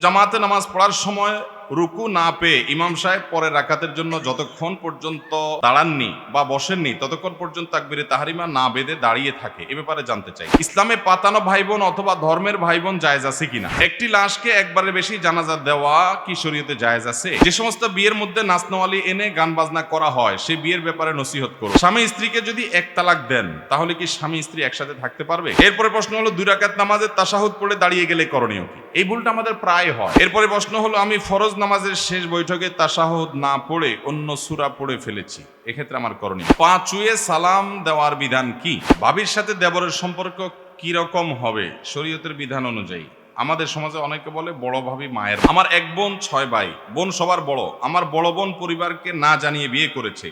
জামাতে নামাজ পড়ার সময় রুকু না পেয়ে ইমাম সাহেব পরের রাকাতের জন্য যতক্ষণ পর্যন্ত দাঁড়াননি বা বসেননি ততক্ষণ পর্যন্ত তাকবীরে তাহরিমা না বেঁধে দাঁড়িয়ে থাকে, এ ব্যাপারে জানতে চাই। ইসলামে পাতানো ভাই বোন অথবা ধর্মের ভাই বোন জায়েজ আছে কিনা? একটি লাশকে একবারের বেশি জানাজা দেওয়া কি শরীয়তে জায়েজ আছে? যে সমস্ত বিয়ের মধ্যে নাচনওয়ালি এনে গান বাজনা করা হয় সেই বিয়ের ব্যাপারে নসিহত করো। স্বামী স্ত্রীকে যদি এক তালাক দেন তাহলে কি স্বামী স্ত্রী একসাথে থাকতে পারবে? এরপরে প্রশ্ন হলো 2 রাকাত নামাজের তাশাহুদ পড়ে দাঁড়িয়ে গেলে করণীয় কি? এই ভুলটা আমাদের প্রায় হয়। এরপরে প্রশ্ন হলো আমি ফরজ নামাজের শেষ বৈঠকে তাশাহুদ না পড়ে অন্য সূরা পড়ে ফেলেছি, এক্ষেত্রে আমার করণীয়। পা চুয়ে সালাম দেওয়ার বিধান কি? ভাবির সাথে দেবরের সম্পর্ক কি রকম হবে শরীয়তের বিধান অনুযায়ী? আমাদের সমাজে অনেকে বলে বড় ভাবি মায়ের। আমার এক বোন 6 ভাই, বোন সবার বড়। আমার বড় বোন পরিবারকে না জানিয়ে বিয়ে করেছে,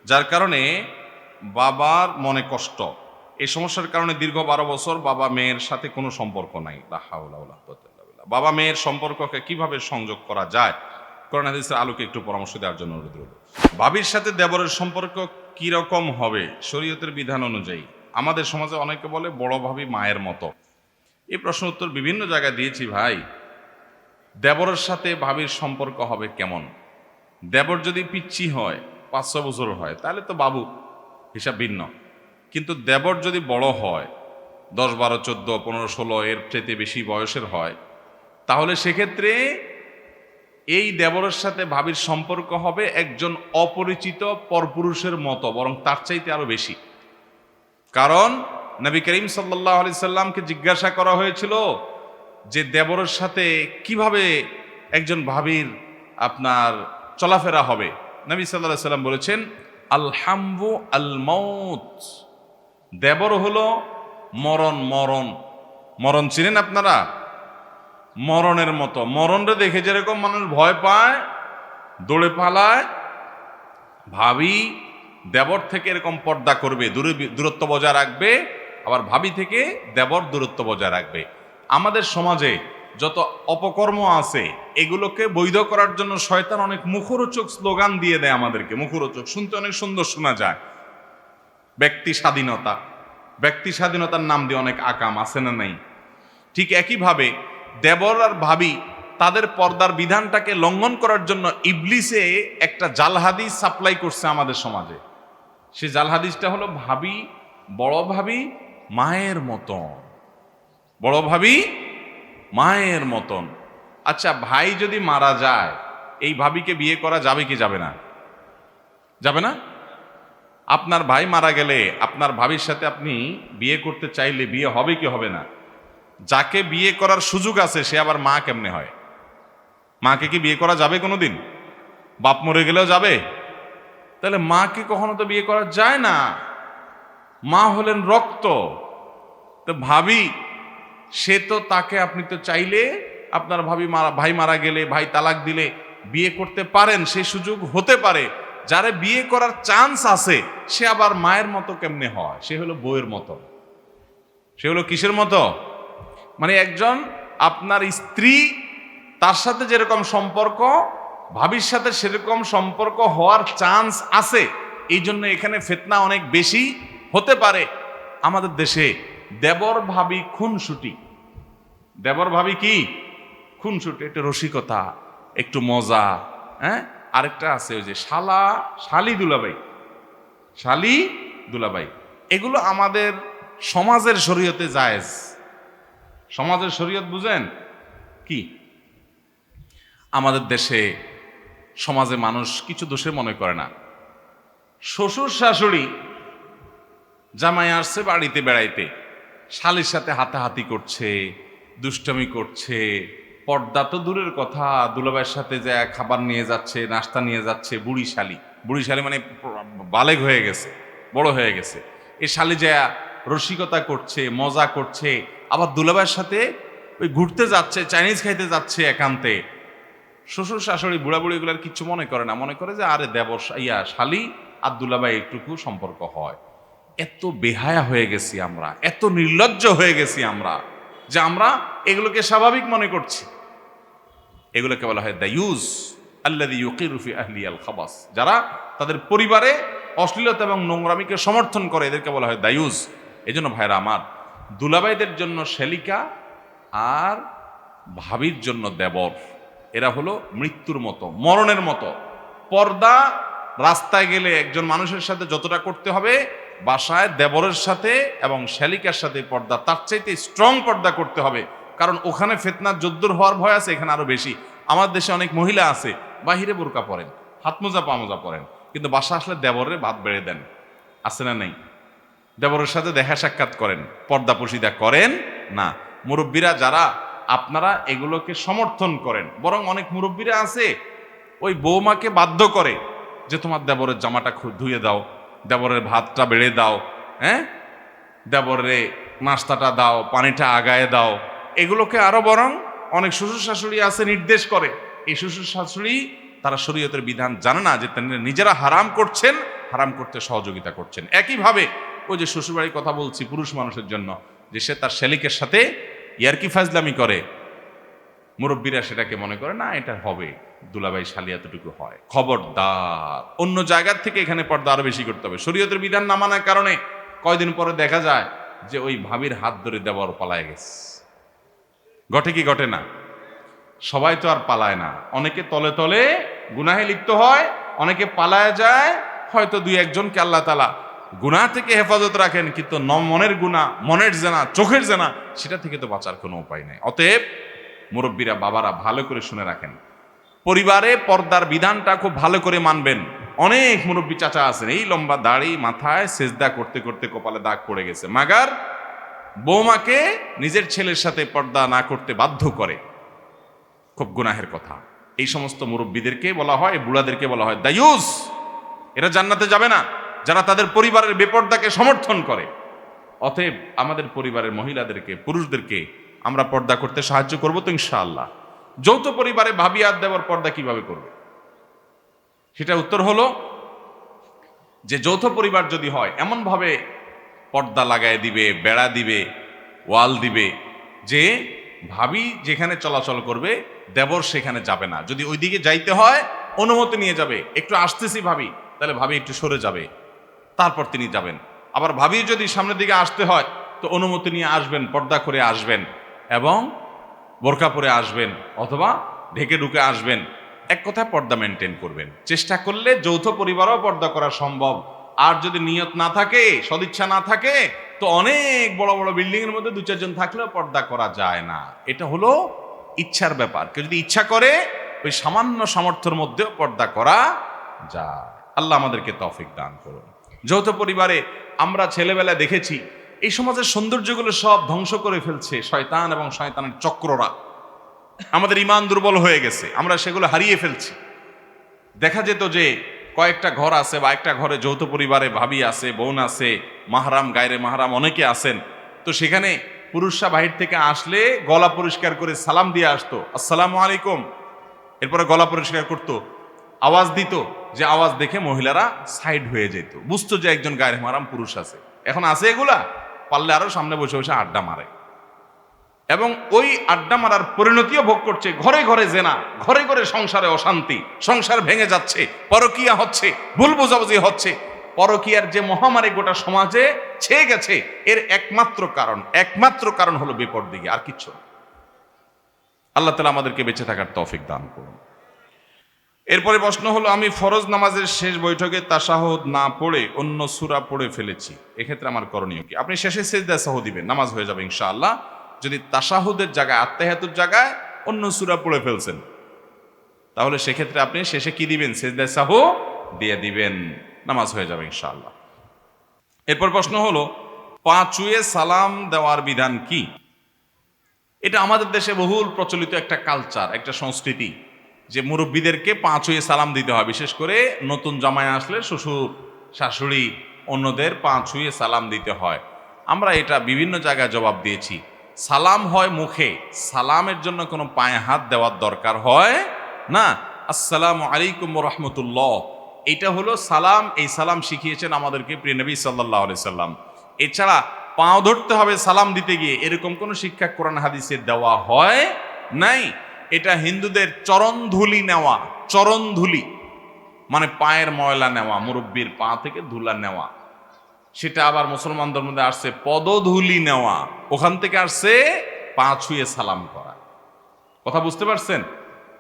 যার কারণে বাবার মনে কষ্ট। এই সমস্যার কারণে দীর্ঘ 12 বছর বাবা মেয়ের সাথে কোনো সম্পর্ক নাই। বাবা মেয়ের সম্পর্ককে কিভাবে সংযোগ করা যায়? কোরআন হাদিসের আলোকে একটু পরামর্শ দেওয়ার জন্য অনুরোধ রইল। ভাবির সাথে দেবরের সম্পর্ক কি রকম হবে শরীয়তের বিধান অনুযায়ী? আমাদের সমাজে অনেকে বলে বড় ভাবি মায়ের মতো। এই প্রশ্ন উত্তর বিভিন্ন জায়গায় দিয়েছি ভাই। দেবরের সাথে ভাবির সম্পর্ক হবে কেমন? দেবর যদি পিচ্ছি হয়, 5-6 বছর হয়, তাহলে তো বাবু হিসাব ভিন্ন। কিন্তু দেবর যদি বড় হয়, 10, 12, 14, 15, 16 এর চাইতে বেশি বয়সের হয়, তাহলে সেক্ষেত্রে এই দেবরের সাথে ভাবির সম্পর্ক হবে একজন অপরিচিত পরপুরুষের মতো, বরং তার চাইতে আরো বেশি। কারণ নবী করিম সাল্লাল্লাহু আলাইহি সাল্লামকে জিজ্ঞাসা করা হয়েছিল যে দেবরের সাথে কিভাবে একজন ভাবির আপনার চলাফেরা হবে। নবী সাল্লাল্লাহু আলাইহি সাল্লাম বলেছেন আল হামবু আল মাউত, দেবর হলো মরণ। মরণ মরণ চিনেন আপনারা? মরণের মতো। মরণরে দেখে যেরকম মানুষ ভয় পায়, দৌড়ে পালায়, ভাবি দেবর থেকে এরকম পর্দা করবে, দূরত্ব বজায় রাখবে। আবার ভাবি থেকে দেবর দূরত্ব বজায় রাখবে। আমাদের সমাজে যত অপকর্ম আছে এগুলোকে বৈধ করার জন্য শয়তান অনেক মুখরোচক স্লোগান দিয়ে দেয় আমাদেরকে। মুখরোচক শুনতে অনেক সুন্দর শোনা যায়। ব্যক্তি স্বাধীনতা, ব্যক্তি স্বাধীনতার নাম দিয়ে অনেক আকাম আছে না নাই? ঠিক একইভাবে দেবর আর ভাবি তাদের পর্দার বিধানটাকে লঙ্ঘন করার জন্য ইবলিসে একটা জাল হাদিস সাপ্লাই করছে আমাদের সমাজে। সে জাল হাদিসটা হলো ভাবি, বড় ভাবি মায়ের মতন, বড় ভাবি মায়ের মতন। আচ্ছা, ভাই যদি মারা যায় এই ভাবিকে বিয়ে করা যাবে কি যাবে না? যাবে না? আপনার ভাই মারা গেলে আপনার ভাবির সাথে আপনি বিয়ে করতে চাইলে বিয়ে হবে কি হবে না? যাকে বিয়ে করার সুযোগ আছে সে আবার মা কেমনে হয়? মাকে কি বিয়ে করা যাবে কোনোদিন? বাপ মরে গেলেও যাবে? তাহলে মাকে কখনো তো বিয়ে করা যায় না। মা হলেন রক্ত। তো ভাবি, সে তো তাকে আপনি তো চাইলে আপনার ভাই মারা গেলে, ভাই তালাক দিলে বিয়ে করতে পারেন, সেই সুযোগ হতে পারে। যারে বিয়ে করার চান্স আছে সে আবার মায়ের মতো কেমনে হয়? সে হলো বউয়ের মতো। সে হলো কিসের মতো? মানে একজন আপনার স্ত্রী, তার সাথে যেরকম সম্পর্ক ভাবির সাথে সেরকম সম্পর্ক হওয়ার চান্স আছে। এই জন্য এখানে ফিতনা অনেক বেশি হতে পারে। আমাদের দেশে দেবর ভাবি খুনসুটি। দেবর ভাবি কি খুনসুটি, একটু রসিকতা, একটু মজা। হ্যাঁ, আরেকটা আছে ওই যে শালি দুলাভাই, শালি দুলাভাই। এগুলো আমাদের সমাজের শরীয়তে জায়েজ। সমাজের শরীয়ত বুঝেন কি? আমাদের দেশে সমাজে মানুষ কিছু দোষে মনে করে না। শ্বশুর শাশুড়ি জামাই আসছে বাড়িতে বেড়াইতে, শালির সাথে হাতাহাতি করছে, দুষ্টামি করছে, পর্দা তো দূরের কথা, দুলাভাইয়ের সাথে যা খাবার নিয়ে যাচ্ছে, নাস্তা নিয়ে যাচ্ছে। বুড়ি শালি মানে বালেগ হয়ে গেছে, বড় হয়ে গেছে। এই শালি যা রসিকতা করছে, মজা করছে, আবার দুলাভাইয়ের সাথে ওই ঘুরতে যাচ্ছে, চাইনিজ খাইতে যাচ্ছে একান্তে। শ্বশুর শাশুড়ি বুড়াবুড়ি এগুলার কিচ্ছু মনে করে না, মনে করে যে আরে দেবর শালি আর দুলাভাই একটুকু সম্পর্ক হয়। এত বেহায়া হয়ে গেছি আমরা, এত নির্লজ্জ হয়ে গেছি আমরা, যে আমরা এগুলোকে স্বাভাবিক মনে করছি। এগুলোকে বলা হয় দায়ুস আল্লাযী ইউকিরু ফি আহলিয়াল খাবাস। যারা তাদের পরিবারে অশ্লীলতা এবং নোংরামিকে সমর্থন করে এদেরকে বলা হয় দায়ুস। এজন্য ভাইরা আমার, দুলাভাইদের জন্য শেলিকা আর ভাবির জন্য দেবর, এরা হলো মৃত্যুর মতো, মরণের মতো। পর্দা রাস্তায় গেলে একজন মানুষের সাথে যতটা করতে হবে, বাসায় দেবরের সাথে এবং শ্যালিকার সাথে পর্দা তার চাইতে স্ট্রং পর্দা করতে হবে। কারণ ওখানে ফিতনা যদ্দুর হওয়ার ভয় আছে, এখানে আরো বেশি। আমার দেশে অনেক মহিলা আছে বাহিরে বোরকা পরেন, হাত মোজা পা মোজা পরেন, কিন্তু বাসা আসলে দেবরের ভাত বেড়ে দেন, আছে না নেই? দেবরের সাথে দেখা সাক্ষাৎ করেন, পর্দা পশিদা করেন না। মুরব্বীরা যারা আপনারা এগুলোকে সমর্থন করেন, বরং অনেক মুরব্বীরা আছে ওই বৌমাকে বাধ্য করে যে তোমার দেবরের জামাটা ধুয়ে দাও, দেবরের ভাতটা বেড়ে দাও, হ্যাঁ, দেবরে নাস্তাটা দাও, পানিটা আগায় দাও। এগুলোকে আরো বরং অনেক শ্বশুর শাশুড়ি আছে নির্দেশ করে। এই শ্বশুর শাশুড়ি তারা শরীয়তের বিধান জানে না, যে নিজেরা হারাম করছেন, হারাম করতে সহযোগিতা করছেন। একইভাবে ওই যে শ্বশুরবাড়ির কথা বলছি পুরুষ মানুষের জন্য, যে সে তার শালিকের সাথে ইয়ারকি ফাজলামি করে, মুরব্বীরা সেটাকে মনে করে না এটা হবে, দুলাভাই শালি এতটুকু হয়। খবরদার, অন্য জায়গার থেকে এখানে পর্দা আরো বেশি করতে হবে। শরীয়তের বিধান না মানার কারণে কয়দিন পরে দেখা যায় যে ওই ভাবির হাত ধরে দেবর পালায় গেছে। ঘটে কি ঘটে না? সবাই তো আর পালায় না, অনেকে তলে তলে গুনাহে লিপ্ত হয়, অনেকে পালায় যায়। হয়তো দুই একজনকে আল্লাহ তাআলা গুনাহ থেকে হেফাজত রাখেন, কিন্তু মনের গুনাহ, মনের জেনা, চোখের জেনা, সেটা থেকে তো বাঁচার কোনো উপায় নাই। অতএব মুরব্বীরা, বাবারা ভালো করে শুনে রাখেন, পরিবারে পর্দার বিধানটা খুব ভালো করে মানবেন। অনেক মুরব্বী চাচা আছেন এই লম্বা দাড়ি, মাথায় সেজদা করতে করতে কপালে দাগ পড়ে গেছে, মাগার বৌমাকে নিজের ছেলের সাথে পর্দা না করতে বাধ্য করে। খুব গুনাহের কথা। এই সমস্ত মুরব্বীদেরকে বলা হয়, বুড়াদেরকে বলা হয় দায়ুস। এরা জান্নাতে যাবে না যারা তাদের পরিবারের বেপর্দাকে সমর্থন করে। অতএব আমাদের পরিবারের মহিলাদেরকে, পুরুষদেরকে আমরা পর্দা করতে সাহায্য করবো তো ইনশাআল্লাহ। যৌথ পরিবারে ভাবি আর দেবর পর্দা কিভাবে করবে? সেটা উত্তর হলো যে যৌথ পরিবার যদি হয়, এমন ভাবে পর্দা লাগায় দিবে, বেড়া দিবে, ওয়াল দিবে, যে ভাবি যেখানে চলাচল করবে দেবর সেখানে যাবে না। যদি ওইদিকে যাইতে হয় অনুমতি নিয়ে যাবে, একটু আসতেছি ভাবি, তাহলে ভাবি একটু সরে যাবে, তারপর তিনি যাবেন। আবার ভাবি যদি সামনের দিকে আসতে হয় তো অনুমতি নিয়ে আসবেন, পর্দা করে আসবেন এবং বোরকা পরে আসবেন, অথবা ঢেকে ঢুকে আসবেন। এক কথায় পর্দা মেনটেন করবেন। চেষ্টা করলে যৌথ পরিবারও পর্দা করা সম্ভব। আর যদি নিয়ত না থাকে, সদিচ্ছা না থাকে, তো অনেক বড় বড় বিল্ডিং এর মধ্যে দু চারজন থাকলেও পর্দা করা যায় না। এটা হলো ইচ্ছার ব্যাপার। কেউ যদি ইচ্ছা করে ওই সামান্য সামর্থ্যের মধ্যেও পর্দা করা যায়। আল্লাহ আমাদেরকে তৌফিক দান করুন। যৌথ পরিবারে আমরা ছেলেবেলা দেখেছি এই সমাজের সৌন্দর্যগুলো সব ধ্বংস করে ফেলছে শয়তান এবং শয়তানের চক্ররা। আমাদের ঈমান দুর্বল হয়ে গেছে, আমরা সেগুলো হারিয়ে ফেলছি। দেখা যেত যে কয়েকটা ঘর আছে বা একটা ঘরে যৌথ পরিবারে ভাবি আছে, বোন আছে, মাহরাম, গায়রে মাহরাম অনেকে আছেন। তো সেখানে পুরুষরা বাহির থেকে আসলে গলা পরিষ্কার করে সালাম দিয়ে আসতো, আসসালামু আলাইকুম। এরপরে গলা পরিষ্কার করতো, আওয়াজ দিত, যে আওয়াজ দেখে মহিলারা সাইড হয়ে যেত, বুঝতো যে একজন গায়রে মাহরাম পুরুষ আছে। এখন আছে এগুলা? পারলে আরো সামনে বসে বসে আড্ডা মারে, এবং ওই আড্ডা মারার পরিণতিও ভোগ করছে। ঘরে ঘরে জেনা, ঘরে ঘরে সংসারে অশান্তি, সংসার ভেঙে যাচ্ছে, পরকীয়া হচ্ছে, ভুল বোঝাবুঝি হচ্ছে। পরকীয়ার যে মহামারী গোটা সমাজে ছেয়ে গেছে, এর একমাত্র কারণ হলো বেপরদিগি, আর কিচ্ছু না। আল্লাহ তাআলা আমাদেরকে বেঁচে থাকার তৌফিক দান করুন। এরপরে প্রশ্ন হলো, আমি ফরজ নামাজের শেষ বৈঠকে তাশাহুদ না পড়ে অন্য সূরা পড়ে ফেলেছি, এক্ষেত্রে আমার করণীয় কি? আপনি শেষে সিজদা সাহু দিবেন, নামাজ হয়ে যাবে ইনশাআল্লাহ। যদি তাশাহুদের জায়গায়, আত্তাহিয়াতুর জায়গায় অন্য সূরা পড়ে ফেলছেন, তাহলে সেক্ষেত্রে আপনি শেষে কি দিবেন? সিজদা সাহু দিয়ে দিবেন, নামাজ হয়ে যাবে ইনশাআল্লাহ। এরপর প্রশ্ন হলো, পা ছুঁয়ে সালাম দেওয়ার বিধান কি? এটা আমাদের দেশে বহুল প্রচলিত একটা কালচার, একটা সংস্কৃতি, যে মুরব্বীদেরকে পা ছুঁয়ে সালাম দিতে হয়। বিশেষ করে নতুন জামাই আসলে শ্বশুর, শাশুড়ি, অন্যদের পা ছুঁয়ে সালাম দিতে হয়। আমরা এটা বিভিন্ন জায়গায় জবাব দিয়েছি। সালাম হয় মুখে, সালামের জন্য কোনো পায়ে হাত দেওয়ার দরকার হয় না। আসসালামু আলাইকুম ওয়া রাহমাতুল্লাহ, এটা হলো সালাম। এই সালাম শিখিয়েছেন আমাদেরকে প্রিয় নবী সাল্লাল্লাহু আলাইহি সাল্লাম। এছাড়া পাও ধরতে হবে সালাম দিতে গিয়ে, এরকম কোনো শিক্ষা কোরআন হাদিসে দেওয়া হয় নাই। এটা হিন্দুদের চরণধুলি নেওয়া, চরণধুলি মানে পায়ের ময়লা নেওয়া, মুরব্বীর পা থেকে ধুলা নেওয়া। সেটা আবার মুসলমানদের মধ্যে আসছে পদধূলি নেওয়া, ওখান থেকে আসছে পা ছুঁয়ে সালাম করা। কথা বুঝতে পারছেন?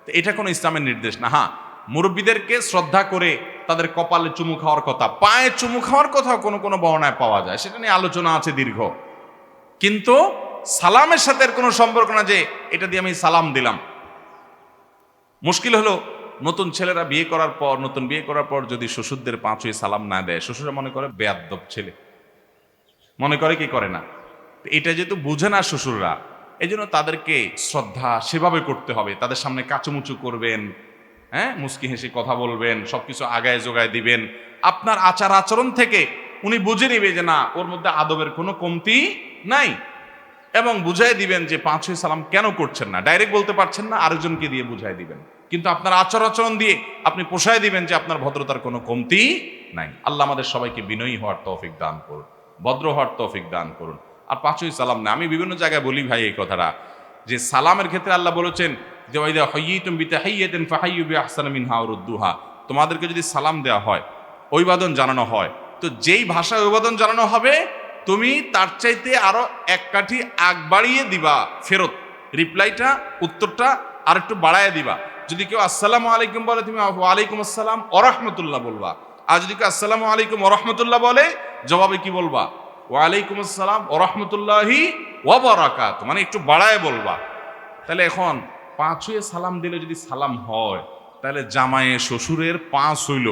তো এটা কোনো ইসলামের নির্দেশ না। হ্যাঁ, মুরব্বীদেরকে শ্রদ্ধা করে তাদের কপালে চুমু খাওয়ার কথা, পায়ে চুমু খাওয়ার কথাও কোনো কোনো বর্ণনায় পাওয়া যায়, সেটা নিয়ে আলোচনা আছে দীর্ঘ। কিন্তু সালামের সাথে এর কোনো সম্পর্ক না যে এটা দিয়ে আমি সালাম দিলাম। মুশকিল হলো নতুন ছেলেরা নতুন বিয়ে করার পর যদি শ্বশুরদের পাঁচই সালাম না দেয়, শ্বশুরা মনে করে বেয়াদ্দব ছেলে, মনে করে কি করে না। এটা যেহেতু বুঝে না শ্বশুররা, এই জন্য তাদেরকে শ্রদ্ধা সেভাবে করতে হবে। তাদের সামনে কাচুমুচু করবেন, হ্যাঁ, মুস্কি হেসে কথা বলবেন, সবকিছু আগায় জোগায় দিবেন। আপনার আচার আচরণ থেকে উনি বুঝে নিবে যে না, ওর মধ্যে আদবের কোনো কমতি নাই, এবং বুঝাই দিবেন যে পাঁচই সালাম কেন করছেন না। ডাইরেক্ট বলতে পারছেন না, আরেকজনকে দিয়ে বুঝাই দিবেন, কিন্তু আপনার আচার আচরণ দিয়ে আপনি পোষায় দিবেন যে আপনার ভদ্রতার কোনো কমতি নাই। আল্লাহ আমাদের সবাইকে বিনয়ী হওয়ার তৌফিক দান করুন, ভদ্র হওয়ার তৌফিক দান করুন। আর পাঁচই সালাম না, আমি বিভিন্ন জায়গায় বলি ভাই এই কথাটা, যে সালামের ক্ষেত্রে আল্লাহ বলেছেন যে ওয়াইদা হাইয়িতুম বিতাহিয়্যাতিন ফাহাইয়্যু বিআহসানি মিনহা আও রুদ্দুহা, তোমাদেরকে যদি সালাম দেওয়া হয়, অভিবাদন জানানো হয়, তো যেই ভাষায় অভিবাদন জানানো হবে তুমি তার চাইতে আরো এক কাঠি আগ বাড়িয়ে দিবা, ফেরত রিপ্লাইটা, উত্তরটা আর একটু বাড়ায় দিবা। যদি কেউ আসসালামু আলাইকুম বলে, তুমি ওয়ালাইকুম আসসালাম ওয়া রাহমাতুল্লাহ বলবা। আর যদি কেউ আসসালামু আলাইকুম ওয়া রাহমাতুল্লাহ বলে, জবাবে কি বলবা? ওয়ালাইকুম আসসালাম ওয়া রাহমাতুল্লাহি ওয়া বারাকাতুহু, মানে একটু বাড়ায় বলবা। তাহলে এখন পাঁচয়ে সালাম দিলে যদি সালাম হয়, তাহলে জামায়ে শ্বশুরের পাঁচ হইল,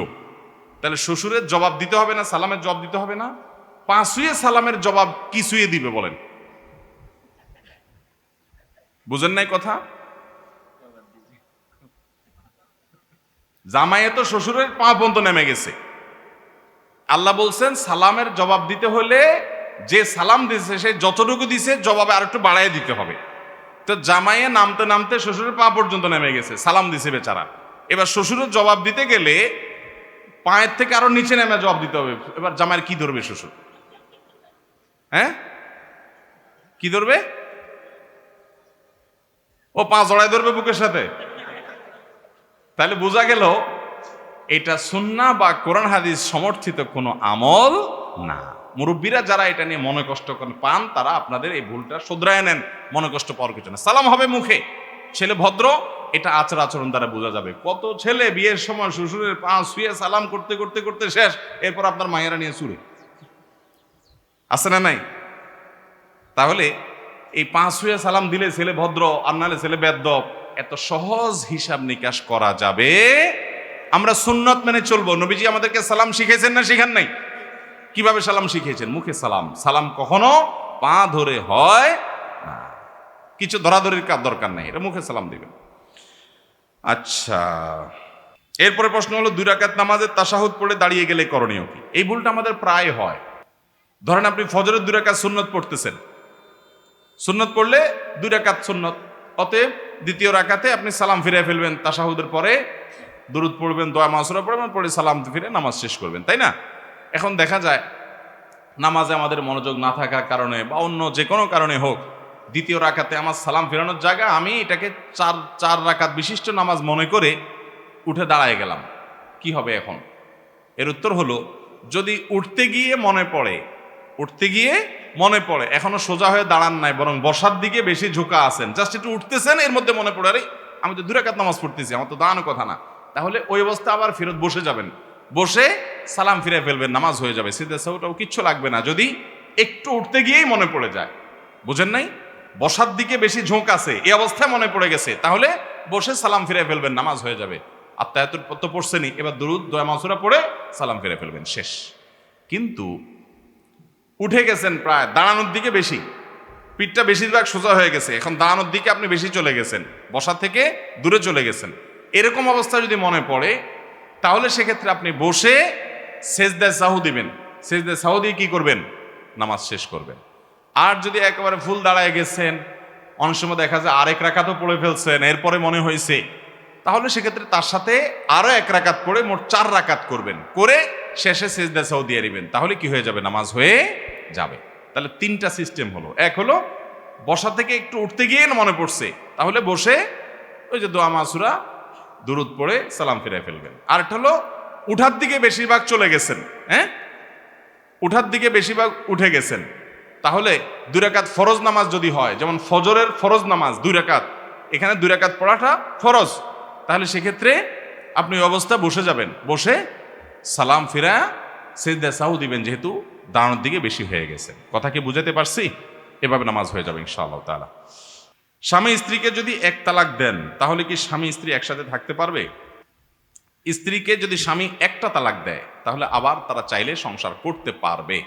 তাহলে শ্বশুরের জবাব দিতে হবে না, সালামের জবাব দিতে হবে না? পাঁচয়ে সালামের জবাব কি শুয়ে দিবে বলেন? বুঝেন নাই কথা? জামাইয়ে তো শ্বশুরের পা পর্যন্ত নেমে গেছে। আল্লাহ বলছেন সালামের জবাব দিতে হলে যে সালাম দিছে সে যতটুকু দিছে জবাবে আর একটু বাড়ায় দিতে হবে। তো জামাইয়ে নামতে নামতে শ্বশুরের পা পর্যন্ত নেমে গেছে, সালাম দিছে বেচারা। এবার শ্বশুরের জবাব দিতে গেলে পায়ের থেকে আরো নিচে নেমে জবাব দিতে হবে। এবার জামাইয়ের কি ধরবে শ্বশুর? হ্যাঁ, কি ধরবে? ও পা জড়ায় ধরবে বুকের সাথে। তাহলে বোঝা গেল এটা সুন্নাহ বা কোরআন হাদিস সমর্থিত কোনো আমল না। মুরব্বীরা যারা এটা নিয়ে মনে কষ্ট পান, তারা আপনাদের এই ভুলটা শুধরায় নেন, মনে কষ্ট পাওয়ার কিছু না। সালাম হবে মুখে, ছেলে ভদ্র, এটা আচার আচরণ দ্বারা বোঝা যাবে। কত ছেলে বিয়ের সময় শ্বশুরের পা শুয়ে সালাম করতে করতে করতে শেষ, এরপর আপনার মায়েরা নিয়ে চুরে, আছে না নাই? তাহলে এই পা শুয়ে সালাম দিলে ছেলে ভদ্র, আর নাহলে ছেলে বেয়াদ্দব, এত সহজ হিসাব নিকাশ করা যাবে। আমরা সুন্নত মেনে চলবো। নবীজি আমাদেরকে সালাম শিখেছেন না শিখান নাই? কিভাবে সালাম শিখিয়েছেন? মুখে সালাম। সালাম কখনো পা ধরে হয় না, কিছু ধরাধরির কাজ দরকার নাই, এটা মুখে সালাম দিবেন। আচ্ছা, এরপরে প্রশ্ন হলো, 2 রাকাত নামাজের তাশাহুদ পড়ে দাঁড়িয়ে গেলে করণীয় কি? এই ভুলটা আমাদের প্রায় হয়। ধরেন আপনি ফজরের 2 রাকাত সুন্নত পড়তেছেন, সুন্নত পড়লে 2 রাকাত সুন্নত, অতএব দ্বিতীয় রাকাতে আপনি সালাম ফিরে ফেলবেন, তাশাহুদের পরে দুরূদ পড়বেন, দোয়া মাসুরা পড়বেন, পরে সালাম ফিরে নামাজ শেষ করবেন, তাই না? এখন দেখা যায় নামাজে আমাদের মনোযোগ না থাকার কারণে বা অন্য যে কোনো কারণে হোক, দ্বিতীয় রাকাতে আমার সালাম ফেরানোর জায়গা আমি এটাকে চার রাকাত বিশিষ্ট নামাজ মনে করে উঠে দাঁড়ায় গেলাম। কি হবে এখন? এর উত্তর হলো, যদি উঠতে গিয়ে মনে পড়ে এখনো সোজা হয়ে দাঁড়ান নাই, বরং বসার দিকে বেশি ঝুঁকা আছেন, জাস্ট একটু উঠতেছেন, এর মধ্যে মনে পড়ে আরে আমি তো 2 রাকাত নামাজ পড়তেছি, আমার তো দাঁড়ানোর কথা না, তাহলে ওই অবস্থা আবার ফেরত বসে যাবেন, বসে সালাম ফিরে ফেলবেন, নামাজ হয়ে যাবে। সিদ্ধা সাহুটাও কিচ্ছু লাগবে না যদি একটু উঠতে গিয়েই মনে পড়ে যায়। বুঝেন নাই? বসার দিকে বেশি ঝোঁক আছে, এই অবস্থায় মনে পড়ে গেছে, তাহলে বসে সালাম ফিরে ফেলবেন, নামাজ হয়ে যাবে। আত্মায়াতুর তো পড়ছেনই, এবার দুরুদ দোয়া মাসুরা পড়ে সালাম ফিরে ফেলবেন, শেষ। কিন্তু উঠে গেছেন প্রায় দাঁড়ানোর দিকে বেশি, পিঠটা বেশিরভাগ সোজা হয়ে গেছে, এখন দাঁড়ানোর দিকে আপনি বেশি চলে গেছেন, বসা থেকে দূরে চলে গেছেন, এরকম অবস্থা যদি মনে পড়ে, তাহলে সেক্ষেত্রে আপনি বসে সেজদায় সাহু দিবেন, সেজদায় সাহু দিয়ে কি করবেন? নামাজ শেষ করবেন। আর যদি একেবারে ফুল দাঁড়ায় গেছেন, অনেক সময় দেখা যায় আরেক রাকাতও পড়ে ফেলছেন, এরপরে মনে হয়েছে, তাহলে সেক্ষেত্রে তার সাথে আরো 1 রাকাত পড়ে মোট 4 রাকাত করবেন, করে শেষে সেজদা সাহু দিয়ে দিবেন, তাহলে কি হয়ে যাবে? নামাজ হয়ে যাবে। তাহলে 3টা সিস্টেম হলো। এক হলো বসা থেকে একটু উঠতে গিয়ে মনে পড়ছে, তাহলে বসে ওই যে দোয়া মাসুরা দুরুদ পড়ে সালাম ফিরায় ফেলবেন। আরেকটা হলো উঠার দিকে বেশিরভাগ চলে গেছেন, হ্যাঁ, উঠার দিকে বেশিরভাগ উঠে গেছেন, তাহলে 2 রাকাত ফরজ নামাজ যদি হয়, যেমন ফজরের ফরজ নামাজ 2 রাকাত, এখানে 2 রাকাত পড়াটা ফরজ, তাহলে সেক্ষেত্রে আপনি ওই অবস্থা বসে যাবেন, বসে সালাম ফিরা সিজদা সাহু দিবেন, যেহেতু দাঁড়ানোর দিকে বেশি হয়ে গেছে। কথা কি বুঝাতে পারছি? এভাবে নামাজ হয়ে যাবে ইনশাআল্লাহ তাআলা। স্বামী স্ত্রীকে যদি 1 তালাক দেন, তাহলে কি স্বামী স্ত্রী একসাথে থাকতে পারবে? স্ত্রীকে যদি স্বামী 1টা তালাক দেয়, তাহলে আবার তারা চাইলে সংসার করতে পারবে।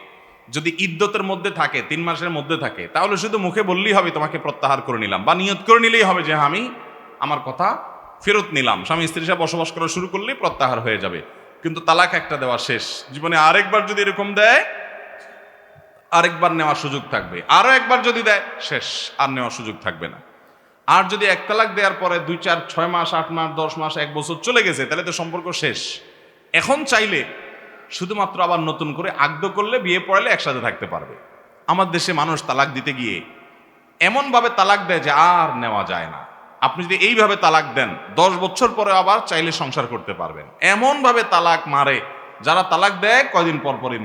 যদি ইদ্যতের মধ্যে থাকে, 3 মাসের মধ্যে থাকে, তাহলে শুধু মুখে বললেই হবে তোমাকে প্রত্যাহার করে নিলাম, বা নিয়ত করে নিলেই হবে যে আমি আমার কথা ফেরত নিলাম। স্বামী স্ত্রীর সাথে বসবাস করা শুরু করলেই প্রত্যাহার হয়ে যাবে। কিন্তু তালাক একটা দেওয়া শেষ। জীবনে আরেকবার যদি এরকম দেয়, আরেকবার নেওয়ার সুযোগ থাকবে, আরো একবার যদি দেয় শেষ, আর নেওয়ার সুযোগ থাকবে না। আর যদি 1 তালাক দেওয়ার পরে 2, 4, 6 মাস, 8 মাস, 10 মাস, 1 বছর চলে গেছে, তাহলে তো সম্পর্ক শেষ। এখন চাইলে শুধুমাত্র আবার নতুন করে আকদ করলে, বিয়ে পড়ালে একসাথে থাকতে পারবে। আমার দেশে মানুষ তালাক দিতে গিয়ে এমনভাবে তালাক দেয় যে আর নেওয়া যায় না। আপনি যদি এইভাবে তালাক দেন, 10 বছর পরে আবার চাইলে সংসার করতে পারবেন। এমনভাবে তালাক মারে, যারা তালাক দেয় কয়দিন পরপরই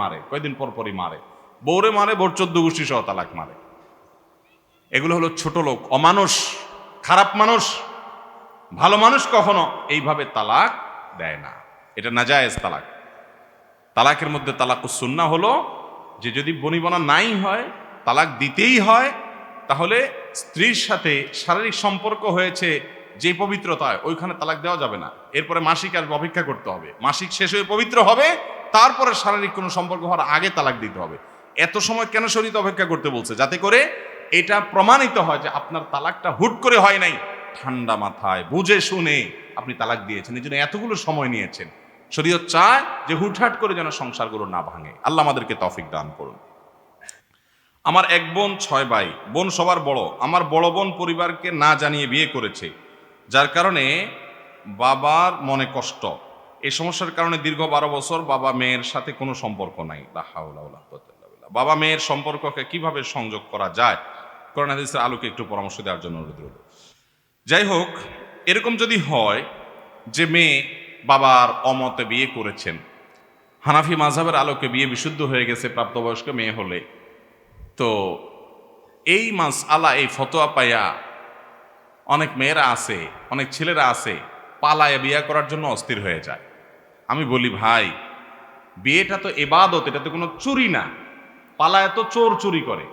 মারে, বউরে মারে, বউর 14 গোষ্ঠী সহ তালাক মারে। এগুলো হলো ছোট লোক, অমানুষ, খারাপ মানুষ। ভালো মানুষ কখনো এইভাবে তালাক দেয় না। এটা নাজায়েজ তালাক। তালাকের মধ্যে তালাকুস সুন্নাহ হলো যে যদি বনিবনা নাই হয়, তালাক দিতেই হয়, তাহলে স্ত্রীর সাথে শারীরিক সম্পর্ক হয়েছে যে পবিত্রতায়, ওইখানে তালাক দেওয়া যাবে না। এরপরে মাসিক আসবে, অপেক্ষা করতে হবে, মাসিক শেষ হয়ে পবিত্র হবে, তারপরে শারীরিক কোনো সম্পর্ক হওয়ার আগে তালাক দিতে হবে। এত সময় কেন শরীয়ত অপেক্ষা করতে বলছে? যাতে করে এটা প্রমাণিত হয় যে আপনার তালাকটা হুট করে হয় নাই, ঠান্ডা মাথায় বুঝে শুনে আপনি তালাক দিয়েছেন, এই জন্য এতগুলো সময় নিয়েছেন। শরীয়ত চায় যে হুটহাট করে যেন সংসারগুলো না ভাঙে। আল্লাহ আমাদেরকে তৌফিক দান করুন। আমার 1 বোন 6 ভাই, বোন সবার বড়। আমার বড় বোন পরিবারকে না জানিয়ে বিয়ে করেছে, যার কারণে বাবার মনে কষ্ট। এই সমস্যার কারণে দীর্ঘ 12 বছর বাবা মেয়ের সাথে কোনো সম্পর্ক নাই। লা হাওলা ওয়ালা কুওয়াতা ইল্লা বিল্লাহ। বাবা মেয়ের সম্পর্ককে কিভাবে সংযোগ করা যায়, কোরআন হাদিসের আলোকে একটু পরামর্শ দেওয়ার জন্য অনুরোধ রইল। যাই হোক, এরকম যদি হয় যে মেয়ে বাবার অমতে বিয়ে করেছেন, হানাফি মাযহাবের আলোকে বিয়ে বিশুদ্ধ হয়ে গেছে প্রাপ্তবয়স্ক মেয়ে হলে, তো এই মাসআলা, এই ফতোয়া পাইয়া অনেক মেয়েরা আছে, অনেক ছেলেরা আছে, পালায়া বিয়ে করার জন্য অস্থির হয়ে যায়। আমি বলি ভাই, বিয়েটা তো ইবাদত, এটা তো কোনো চুরি না। পালায়া তো চোর চুরি করে,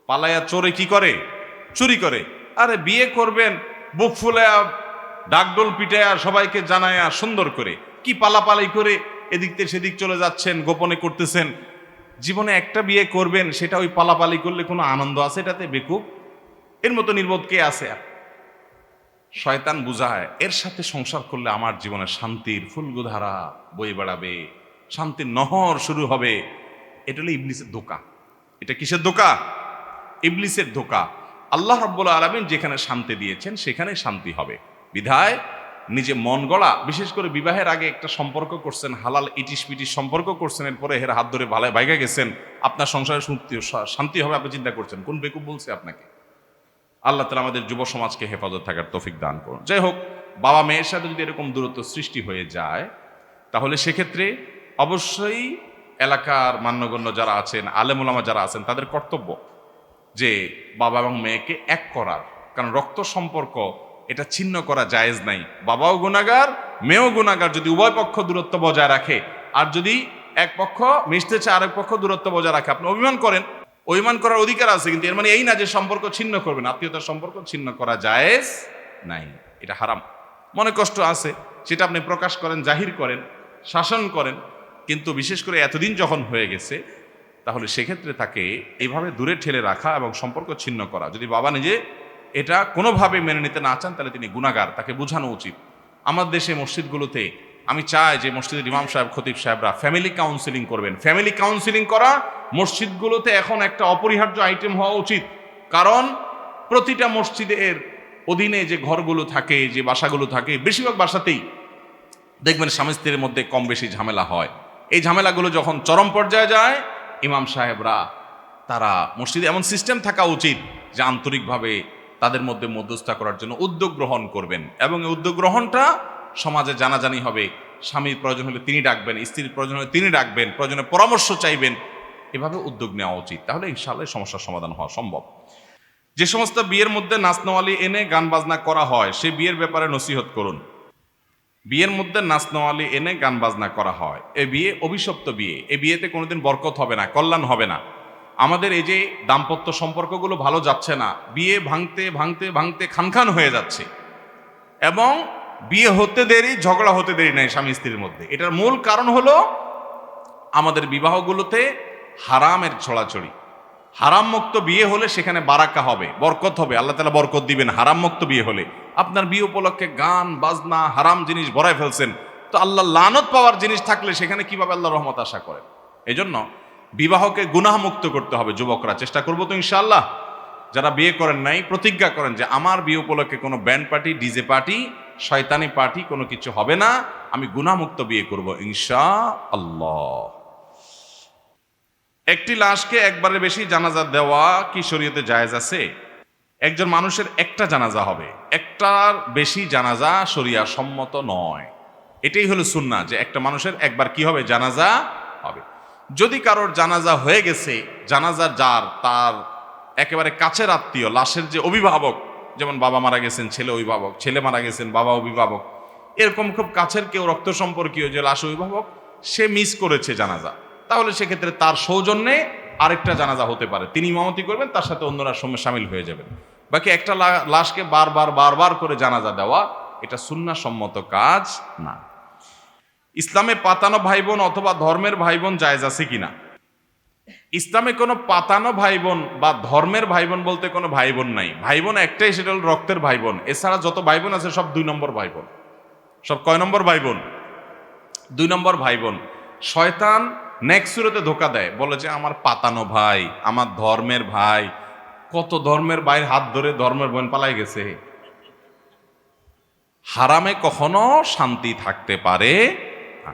পালায়া চোরে কি করে? চুরি করে। আরে বিয়ে করবেন বুক ফুলায়া, ডাকডোল পিটায়া, সবাইকে জানায়া সুন্দর করে, কি পালাপালাই করে এদিক থেকে সেদিক চলে যাচ্ছেন, গোপনে করতেছেন। জীবনে একটা বিয়ে করবেন, সেটা ওই পালাপালি করলে কোনো আনন্দ আছে এটাতে? বেকুব, এর মতো নির্বোধ কে আছে? শয়তান বুঝায় এর সাথে সংসার করলে আমার জীবনে শান্তির ফুলগুধারা বয়ে বেড়াবে, শান্তির নহর শুরু হবে। এটা হলো ইবলিসের ধোঁকা। এটা কিসের ধোঁকা? ইবলিসের ধোঁকা। আল্লাহ রাব্বুল আলামিন যেখানে শান্তি দিয়েছেন সেখানে শান্তি হবে। বিধায় নিজে মন গড়া, বিশেষ করে বিবাহের আগে একটা সম্পর্ক করছেন, হালাল ইটিস পিটিস সম্পর্ক করছেন, এরপরে হের হাত ধরে ভালো ভাইগা গেছেন, আপনার সংসারে শান্তি হবে আপনি চিন্তা করছেন। কোন বেকুব বলছে আপনাকে? আল্লাহ তাআলা আমাদের যুব সমাজকে হেফাজত থাকার তৌফিক দান করুন। যাই হোক, বাবা মেয়ের সাথে যদি এরকম দূরত্ব সৃষ্টি হয়ে যায়, তাহলে সেক্ষেত্রে অবশ্যই এলাকার মান্যগণ্য যারা আছেন, আলেম ওলামা যারা আছেন, তাদের কর্তব্য যে বাবা এবং মেয়েকে এক করার। কারণ রক্ত সম্পর্ক এটা ছিন্ন করা জায়েজ নাই। বাবাও গুনাহগার, মেয়েও গুনাহগার যদি উভয় পক্ষ দূরত্ব বজায় রাখে। আর যদি এক পক্ষ মিশতে চায়, আরেক পক্ষ দূরত্ব বজায় রাখে, আপনি অভিমান করেন, অভিমান করার অধিকার আছে, কিন্তু এর মানে এই না যে সম্পর্ক ছিন্ন করবেন। আত্মীয়তার সম্পর্ক ছিন্ন করা জায়েজ নাই, এটা হারাম। মনে কষ্ট আছে, সেটা আপনি প্রকাশ করেন, জাহির করেন, শাসন করেন, কিন্তু বিশেষ করে এতদিন যখন হয়ে গেছে, তাহলে সেক্ষেত্রে তাকে এইভাবে দূরে ঠেলে রাখা এবং সম্পর্ক ছিন্ন করা। যদি বাবা নিজে এটা কোনোভাবে মেনে নিতে না চান, তাহলে তিনি গুনাহগার, তাকে বোঝানো উচিত। আমার দেশে মসজিদগুলোতে আমি চাই যে মসজিদের ইমাম সাহেব, খতিব সাহেবরা ফ্যামিলি কাউন্সিলিং করবেন। ফ্যামিলি কাউন্সিলিং করা মসজিদগুলোতে এখন একটা অপরিহার্য আইটেম হওয়া উচিত। কারণ প্রতিটা মসজিদের অধীনে যে ঘরগুলো থাকে, যে বাসাগুলো থাকে, বেশিরভাগ বাসাতেই দেখবেন স্বামী স্ত্রীর মধ্যে কম বেশি ঝামেলা হয়। এই ঝামেলাগুলো যখন চরম পর্যায়ে যায়, ইমাম সাহেবরা তারা মসজিদে এমন সিস্টেম থাকা উচিত যে আন্তরিকভাবে তাদের মধ্যে মধ্যস্থতা করার জন্য উদ্যোগ গ্রহণ করবেন। এবং এই উদ্যোগ গ্রহণটা সমাজে জানাজানি হবে। স্বামীর প্রয়োজন হলে তিনি ডাকবেন, স্ত্রীর প্রয়োজন হলে তিনি ডাকবেন, প্রয়োজনে পরামর্শ চাইবেন। এভাবে উদ্যোগ নেওয়া উচিত, তাহলে ইনশাআল্লাহ সমস্যার সমাধান হওয়া সম্ভব। যে সমস্ত বিয়ের মধ্যে নাচনওয়ালি এনে গান বাজনা করা হয় সে বিয়ের ব্যাপারে নসিহত করুন। বিয়ের মধ্যে নাচনওয়ালি এনে গান বাজনা করা হয়, এ বিয়ে অভিশপ্ত বিয়ে। এ বিয়েতে কোনোদিন বরকত হবে না, কল্যাণ হবে না। আমাদের এই যে দাম্পত্য সম্পর্কগুলো ভালো যাচ্ছে না, বিয়ে ভাঙতে ভাঙতে ভাঙতে খানখান হয়ে যাচ্ছে, এবং বিয়ে হতে দেরি, ঝগড়া হতে দেরি নাই স্বামী স্ত্রীর মধ্যে। এটার মূল কারণ হলো আমাদের বিবাহগুলোতে হারামের ছড়াছড়ি। হারাম মুক্ত বিয়ে হলে সেখানে বারাকা হবে, বরকত হবে, আল্লাহ তাআলা বরকত দিবেন। হারাম মুক্ত বিয়ে হলে আপনার বিয়ে উপলক্ষে গান বাজনা হারাম জিনিস ভরায় ফেলছেন, তো আল্লাহ লানত পাওয়ার জিনিস থাকলে সেখানে কিভাবে আল্লাহ রহমত আশা করেন? এজন্য বিবাহকে গুনাহ মুক্ত করতে হবে। যুবকরা চেষ্টা করবো তো ইনশাআল্লাহ। যারা বিয়ে করেন নাই প্রতিজ্ঞা করেন যে আমার বিয়ে উপলক্ষে কোনো ব্যান্ড পার্টি, ডিজে পার্টি, শয়তানি পার্টি কোনো কিছু হবে না, আমি গুনাহমুক্ত বিয়ে করব ইনশাআল্লাহ। একটি লাশকে একবারের বেশি জানাজা দেওয়া কি শরীয়তে জায়েজ আছে? একজন মানুষের একটা জানাজা হবে, একটার বেশি জানাজা শরিয়া সম্মত নয়। এটাই হলো সুন্নাহ যে একটা মানুষের একবার কি হবে, জানাজা হবে। যদি কারোর জানাজা হয়ে গেছে, জানাজার যার তার একেবারে কাছের আত্মীয়, লাশের যে অভিভাবক, যেমন বাবা মারা গেছেন ছেলে অভিভাবক, ছেলে মারা গেছেন বাবা অভিভাবক, এরকম খুব কাছের কেউ রক্ত সম্পর্কীয় যে লাশ অভিভাবক, সে মিস করেছে জানাজা, তাহলে সেক্ষেত্রে তার সৌজন্যে আরেকটা জানাজা হতে পারে, তিনি ইমামতি করবেন, তার সাথে অন্যরা সামিল হয়ে যাবেন। বাকি একটা লাশকে বারবার করে জানাজা দেওয়া এটা সুন্নাহ সম্মত কাজ না। ইসলামে পাতানো ভাই বোন অথবা ধর্মের ভাই বোন জায়েজ আছে কিনা? ইসলামে কোনো পাতানো ভাই বোন বা ধর্মের ভাই বোন বলতে কোনো ভাই বোন নাই। ভাই বোন একটাই, সেটা হল রক্তের ভাই বোন। এছাড়া যত ভাই বোন আছে সব 2 নম্বর ভাই বোন। সব কয় নম্বর ভাই বোন? 2 নম্বর ভাই বোন। শয়তান নেক্সট সুরতে ধোকা দেয়, বলে যে আমার পাতানো ভাই, আমার ধর্মের ভাই। কত ধর্মের ভাইয়ের হাত ধরে ধর্মের বোন পালাই গেছে। হারামে কখনো শান্তি থাকতে পারে না।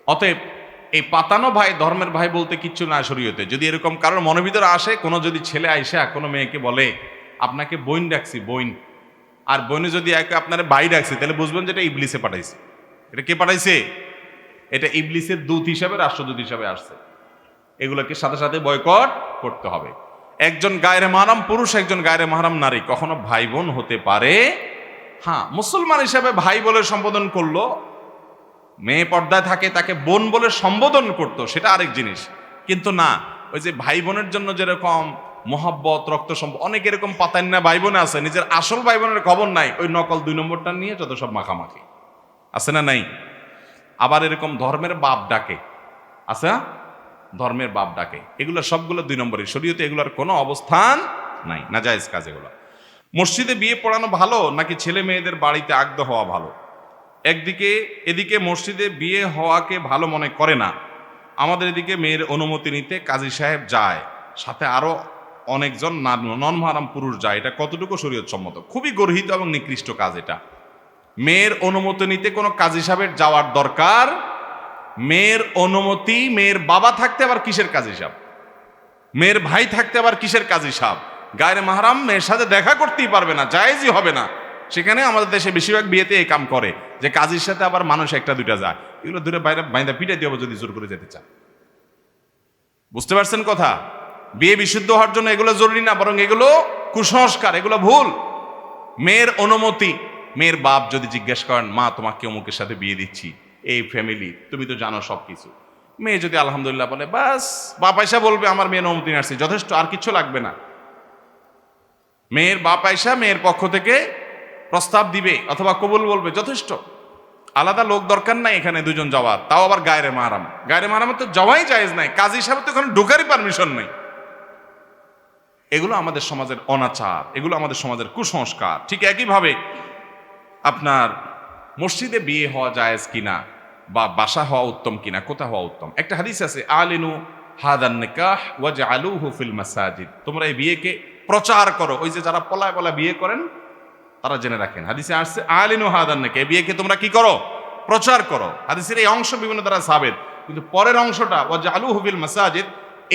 অতএব এই পাতানো ভাই, ধর্মের ভাই বলতে কিচ্ছু না শরীয়তে। যদি এরকম কারোর মনের ভিতরে আসে, কোনো যদি ছেলে আইসা কোনো মেয়েকে বলে আপনাকে বইন ডাকছি, বইন, আর বইনে যদি একে আপনার ভাই ডাকছি, তাহলে বুঝবেন যে এটা ইবলিসে পাঠাইছে। এটা কে পাঠাইছে? এটা ইবলিসের দূত হিসাবে, রাষ্ট্রদূত হিসাবে আসছে। এগুলোকে সাথে সাথে বয়কট করতে হবে। একজন গায়রে মাহরাম পুরুষ, একজন গায়রে মাহরাম নারী কখনো ভাই বোন হতে পারে। হ্যাঁ, মুসলমান হিসাবে ভাই বলে সম্বোধন করলো, মেয়ে পর্দায় থাকে তাকে বোন বলে সম্বোধন করতো, সেটা আরেক জিনিস। কিন্তু না, ওই যে ভাই বোনের জন্য যেরকম মহব্বত, রক্ত সম্পর্ক, অনেক এরকম পাতান্না ভাই বোনে আছে, নিজের আসল ভাই বোনের খবর নাই, ওই নকল 2 নম্বরটা নিয়ে যত সব মাখামাখি আছে না নাই? আবার এরকম ধর্মের বাপ ডাকে, আছে না? ধর্মের বাপ ডাকে, এগুলো সবগুলো 2 নম্বরই। শরীয়তে এগুলোর কোনো অবস্থান নাই, নাজায়েজ কাজ এগুলো। মসজিদে বিয়ে পড়ানো ভালো নাকি ছেলে মেয়েদের বাড়িতে আগদ হওয়া ভালো? এদিকে মসজিদে বিয়ে হওয়াকে ভালো মনে করে না, আমাদের এদিকে মেয়ের অনুমতি নিতে কাজী সাহেব যায়, সাথে আরো অনেকজন নন মাহরাম পুরুষ যায়। এটা কতটুকু শরীয়ত সম্মত? খুবই গর্হিত এবং নিকৃষ্ট কাজ এটা। মেয়ের অনুমতি নিতে কোনো কাজী সাহেবের যাওয়ার দরকার? মেয়ের অনুমতি, মেয়ের বাবা থাকতে আবার কিসের কাজী সাহেব? মেয়ের ভাই থাকতে আবার কিসের কাজী সাহেব? গায়রে মাহরাম মেয়ের সাথে দেখা করতেই পারবে না, জায়েজই হবে না। সেখানে আমাদের দেশে বেশিরভাগ বিয়েতে এই কাম করে যে কাজীর সাথে আবার মানুষ 1-2টা যায়। এগুলো দূরে বাইরে বাইন্দা পিটাই দিয়ে যদি জোর করে যেতে চায়। বুঝতে পারছেন কথা? বিয়ে বিশুদ্ধ হওয়ার জন্য এগুলো জরুরি না, বরং এগুলো কুসংস্কার, এগুলো ভুল। মেয়ের অনুমতি, মেয়ের বাপ যদি জিজ্ঞেস করেন মা তোমাকে অমুকের সাথে বিয়ে দিচ্ছি, এই ফ্যামিলি, তুমি তো জানো সব কিছু, মেয়ে যদি আলহামদুলিল্লাহ বলে, বাস বাপ আয়সা বলবে আমার মেয়ের অনুমতি আসছে, যথেষ্ট, আর কিছু লাগবে না। মেয়ের বাপ আয়সা মেয়ের পক্ষ থেকে প্রস্তাব দিবে অথবা কবুল বলবে, যথেষ্ট। আলাদা লোক দরকার নাই এখানে 2জন যাওয়ার, তাও আবার গায়রে মাহরাম। গায়রে মাহরামের তো যাওয়াই জায়েজ নাই, কাজী হিসাবে তো এখানে ঢোকারই পারমিশন নেই। এগুলো আমাদের সমাজের অনাচার, এগুলো আমাদের সমাজের কুসংস্কার। ঠিক একইভাবে আপনার মসজিদে বিয়ে হওয়া জায়েজ কিনা বা বাসা হওয়া উত্তম কিনা, কোথায় হওয়া উত্তম? একটা হাদিস আছে, আলিনু হাদান নিকাহ ওয়াজআলুহু ফিল মাসাজিদ, তোমরা এই বিয়েকে প্রচার করো। ওই যে যারা পলায় পলায় বিয়ে করেন তারা জেনে রাখেন, হাদিসে আসছে আলিনু হাদান নিকাহ, এই বিয়েকে তোমরা কি করো? প্রচার করো। হাদিসের এই অংশ বিভিন্ন দ্বারা সাবেত, কিন্তু পরের অংশটা ওয়াজআলুহু ফিল মাসাজিদ,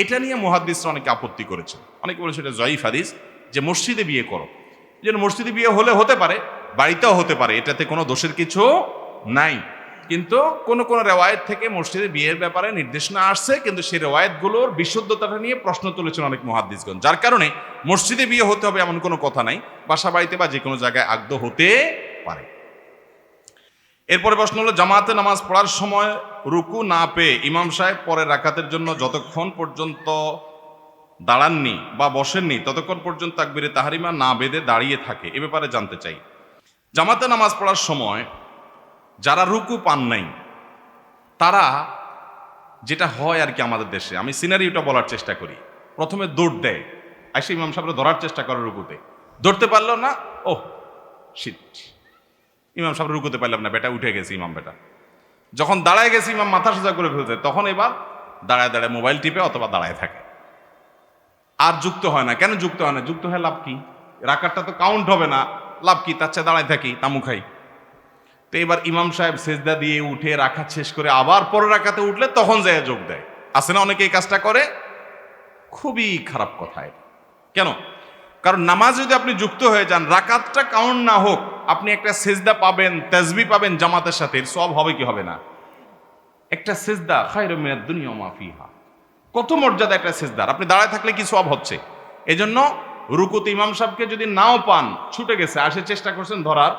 এটা নিয়ে মুহাদ্দিসরা অনেকে আপত্তি করেছে। অনেকে বলেছে এটা জয়ীফ হাদিস, যে মসজিদে বিয়ে করো। যেন মসজিদে বিয়ে হলে হতে পারে, বাড়িতেও হতে পারে, এটাতে কোনো দোষের কিছু নাই। কিন্তু কোন কোন রেওয়ায়েত থেকে মসজিদে বিয়ের ব্যাপারে নির্দেশনা আসছে, কিন্তু সেই রেওয়ায়েতগুলোর বিশুদ্ধতাটা নিয়ে প্রশ্ন তুলেছেন অনেক মুহাদ্দিসগণ, যার কারণে মসজিদে বিয়ে হতে হবে এমন কোনো কথা নাই, বাসা বাড়িতে বা যে কোনো জায়গায় আগ্ধ হতে পারে। এরপরে প্রশ্ন হলো, জামাতে নামাজ পড়ার সময় রুকু না পেয়ে ইমাম সাহেব পরের রাকাতের জন্য যতক্ষণ পর্যন্ত দাঁড়াননি বা বসেননি ততক্ষণ পর্যন্ত তাকবীরে তাহরিমা না বেঁধে দাঁড়িয়ে থাকে, এ ব্যাপারে জানতে চাই। জামাতে নামাজ পড়ার সময় যারা রুকু পান নাই তারা, যেটা হয় আর কি আমাদের দেশে, আমি সিনারিওটা বলার চেষ্টা করি, প্রথমে দৌড় দেয়, এসে ইমাম সাহেবরা ধরার চেষ্টা করে রুকুতে, ধরতে পারলো না, ও শিট, ইমাম সাহেব রুকুতে পারলাম না, বেটা উঠে গেছে ইমাম বেটা। যখন দাঁড়ায় গেছে ইমাম মাথা সোজা করে ফেলতে, তখন এবার দাঁড়ায় দাঁড়ায় মোবাইল টিপে অথবা দাঁড়ায় থাকে, আর যুক্ত হয় না। কেন যুক্ত হয় না? যুক্ত হয় লাভ কি? রাকাতটা তো কাউন্ট হবে না, লাভ কি? তার চেয়ে দাঁড়ায় থাকি, তামু খাই। তো এবার ইমাম সাহেব সেজদা দিয়ে উঠে রাকাত শেষ করে আবার পরে রাকাতে উঠলে তখন যায় যোগ দেয়। আছে না অনেকে এই কাজটা করে? খুবই খারাপ কথা এটা। কেন? কারণ নামাজ যদি আপনি যুক্ত হয়ে যান, রাকাতটা কাউন্ট না হোক, আপনি একটা সেজদা পাবেন, তাসবিহ পাবেন জামাতের সাথে, সব হবে কি হবে না? একটা সেজদা খায়রুম মিনাদ দুনিয়া ওয়া মা ফিহা, কত মর্যাদা একটা সেজদার, আপনি দাঁড়ায় থাকলে কি সওয়াব হচ্ছে। এজন্য রুকুতে ইমাম সাহেবকে যদি নাও পান, ছুটে গেছে, আসে চেষ্টা করছেন ধরার,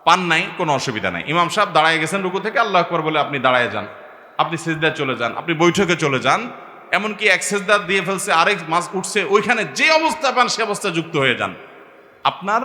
পান নাই, কোনো অসুবিধা নাই, ইমাম সাহেব দাঁড়ায় গেছেন রুকু থেকে, আল্লাহু আকবার বলে আপনি দাঁড়ায় যান, আপনি সেজদায় চলে যান, আপনি বৈঠকে চলে যান, এমনকি এক সেজদা দিয়ে ফেলছে, আরেক মাস উঠছে, ওইখানে যে অবস্থা পান সে অবস্থা যুক্ত হয়ে যান। আপনার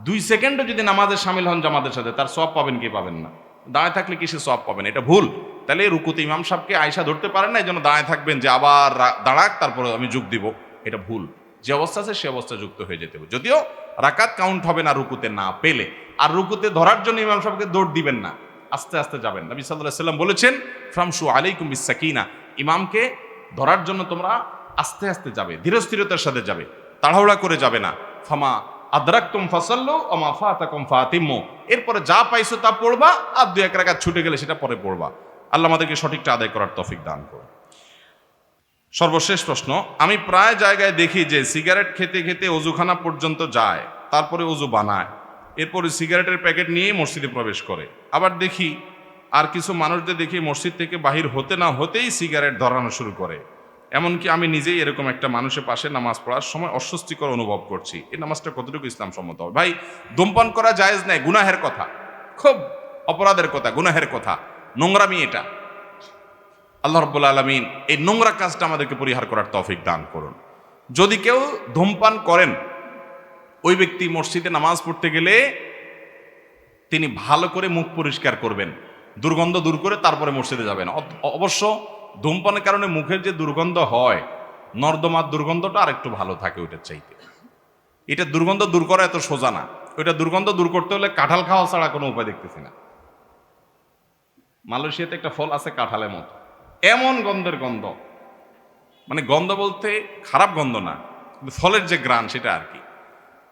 2 সেকেন্ডও যদি নামাজে শামিল হন জামাতের সাথে, তার সওয়াব পাবেন কি পাবেন না? দাঁড়ায় থাকলে কিসে সওয়াব পাবেন? এটা ভুল। তাহলে রুকুতে ইমাম সাহেবকে আয়েশা ধরতে পারেন না, এই জন্য দাঁড়ায় থাকবেন যে আবার দাঁড়াক তারপরে আমি যোগ দিব, এটা ভুল। যে অবস্থা আছে সে অবস্থা যুক্ত হয়ে যেতে হবে, যদিও রাকাত কাউন্ট হবে না রুকুতে না পেলে। আর রুকুতে ধরার জন্য ইমাম সাহেবকে দৌড় দিবেন না, আস্তে আস্তে যাবেন। নবী সাল্লাল্লাহু আলাইহি ওয়াসাল্লাম বলেছেন, ফামশু আলাইকুম বিসাকিনা, ইমামকে ধরার জন্য তোমরা আস্তে আস্তে যাবে, ধীরস্থিরতার সাথে যাবে, তাড়াহুড়া করে যাবে না। ফামা আদরাকতুম ফাসাল্লু ওয়া মা ফাতাকুম ফাতিম্মু, এরপরে যা পাইছো তা পড়বা, আর 2-1 রাকাত ছুটে গেলে সেটা পরে পড়বা। আল্লাহ আমাদেরকে সঠিকটা আদায় করার তৌফিক দান করুন। সর্বশেষ প্রশ্ন, আমি প্রায় জায়গায় দেখি যে সিগারেট খেতে খেতে অজুখানা পর্যন্ত যায়, তারপরে অজু বানায়, এরপরে সিগারেটের প্যাকেট নিয়ে মসজিদে প্রবেশ করে। আবার দেখি আর কিছু মানুষদের দেখি মসজিদ থেকে বাহির হতে না হতেই সিগারেট ধরানো শুরু করে। এমনকি আমি নিজেই এরকম একটা মানুষের পাশে নামাজ পড়ার সময় অস্বস্তিকর অনুভব করছি। এই নামাজটা কতটুকু ইসলাম সম্মত হবে? ভাই, ধূমপান করা জায়েজ নাই, গুনাহের কথা, খুব অপরাধের কথা, গুনাহের কথা, নোংরামি এটা। আল্লাহ রাব্বুল আলামিন এই নোংরা কাজটা আমাদেরকে পরিহার করার তৌফিক দান করুন। যদি কেউ ধূমপান করেন, ওই ব্যক্তি মসজিদে নামাজ পড়তে গেলে তিনি ভালো করে মুখ পরিষ্কার করবেন, দুর্গন্ধ দূর করে তারপরে মসজিদে যাবেন। অবশ্য ধূমপানের কারণে মুখের যে দুর্গন্ধ হয়, নর্দমার দুর্গন্ধটা আর একটু ভালো থাকে ওইটার চাইতে। এটা দুর্গন্ধ দূর করা এত সোজা না, ওইটা দুর্গন্ধ দূর করতে হলে কাঁঠাল খাওয়া ছাড়া কোনো উপায় দেখতেছি না। মালয়েশিয়াতে একটা ফল আছে কাঁঠালের মতো, এমন গন্ধের গন্ধ, মানে গন্ধ বলতে খারাপ গন্ধ না, ফলের যে গ্রান সেটা আর কি,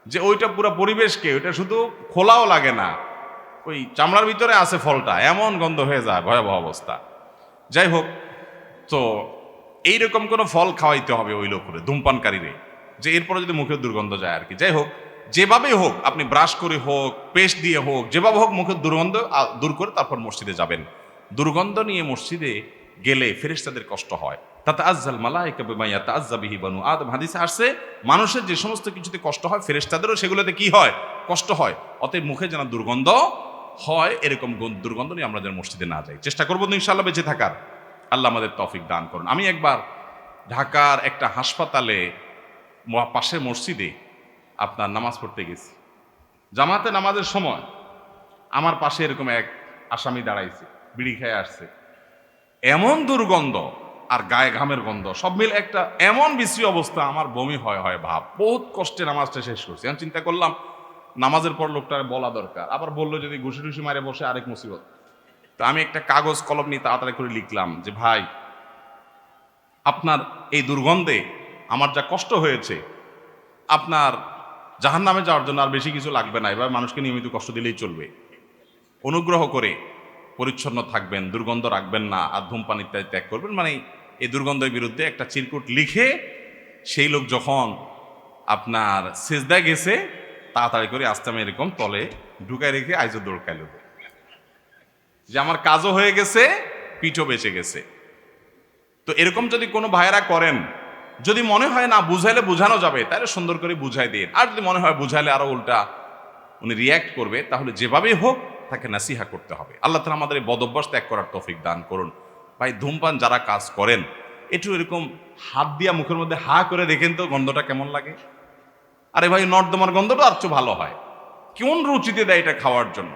যে ওইটা পুরো পরিবেশকে, ওইটা শুধু খোলাও লাগে না, ওই চামড়ার ভিতরে আছে ফলটা, এমন গন্ধ হয়ে যায়, ভয়াবহ অবস্থা। যাই হোক, তো এইরকম কোনো ফল খাওয়াইতে হবে ওই লোকরে, ধূমপানকারীরে, যে এরপরে যদি মুখের দুর্গন্ধ যায় আর কি। যাই হোক, যেভাবেই হোক, আপনি ব্রাশ করে হোক, পেস্ট দিয়ে হোক, যেভাবে হোক মুখের দুর্গন্ধ দূর করে তারপর মসজিদে যাবেন। দুর্গন্ধ নিয়ে মসজিদে গেলে ফেরেশতাদের কষ্ট হয়। তাতাআজ্জাল মালায়েকা বিমা ইয়াতাআজ্জা বিহি বানু আদম, হাদিসে আসছে মানুষের যে সমস্ত কিছুতে কষ্ট হয় ফেরেশতাদেরও সেগুলোতে কি হয়? কষ্ট হয়। অতএব মুখে যেন দুর্গন্ধ হয় এরকম দুর্গন্ধ নিয়ে আমরা যেন মসজিদে না যাই। চেষ্টা করবো ইনশাআল্লাহ বেঁচে থাকার। আল্লাহ আমাদের তৌফিক দান করুন। আমি একবার ঢাকার একটা হাসপাতালে পাশের মসজিদে আপনার নামাজ পড়তে গেছি। জামাতে নামাজের সময় আমার পাশে এরকম এক আসামি দাঁড়াইছে, বিড়ি খেয়ে আসছে, এমন দুর্গন্ধ আর গায়ে ঘামের গন্ধ সব মিলে একটা এমন বিশ্রী অবস্থা, আমার বমি হয় ভাব। বহুত কষ্টে নামাজটা শেষ করছি। আমি চিন্তা করলাম নামাজের পর লোকটা বলা দরকার, আবার বললো যদি ঘুষি টুসি মারে বসে আরেক মুসিবত। তো আমি একটা কাগজ কলম নিয়ে তাড়াতাড়ি করে লিখলাম যে ভাই, আপনার এই দুর্গন্ধে আমার যা কষ্ট হয়েছে, আপনার জাহান্নামে যাওয়ার জন্য আর বেশি কিছু লাগবে না, এবার মানুষকে নিয়মিত কষ্ট দিলেই চলবে। অনুগ্রহ করে পরিচ্ছন্ন থাকবেন, দুর্গন্ধ রাখবেন না, আর ধূমপান ইত্যাদি ত্যাগ করবেন। মানে এই দুর্গন্ধের বিরুদ্ধে একটা চিরকুট লিখে সেই লোক যখন আপনার সেজদায় গেছে, তাড়াতাড়ি করে আস্তে আমি এরকম তলে ঢুকায় রেখে আইজো দৌড় খাইল। যে আমার কাজও হয়ে গেছে, পিঠও বেঁচে গেছে। তো এরকম যদি কোনো ভাইয়েরা করেন, যদি মনে হয় না বুঝাইলে বুঝানো যাবে, তাহলে সুন্দর করে বুঝাই দিন। আর যদি মনে হয় বুঝাইলে আরো উল্টা উনি রিয়্যাক্ট করবে, তাহলে যেভাবেই হোক তাকে নাসিহা করতে হবে। আল্লাহ তাআলা আমাদের এই বদভ্যাস ত্যাগ করার তৌফিক দান করুন। ভাই, ধূমপান যারা কাজ করেন, একটু এরকম হাত দিয়া মুখের মধ্যে হা করে দেখেন তো গন্ধটা কেমন লাগে। আরে ভাই, নর্দমার গন্ধটা আর চেয়ে ভালো হয়। কোন রুচিতে দেয় এটা খাওয়ার জন্য?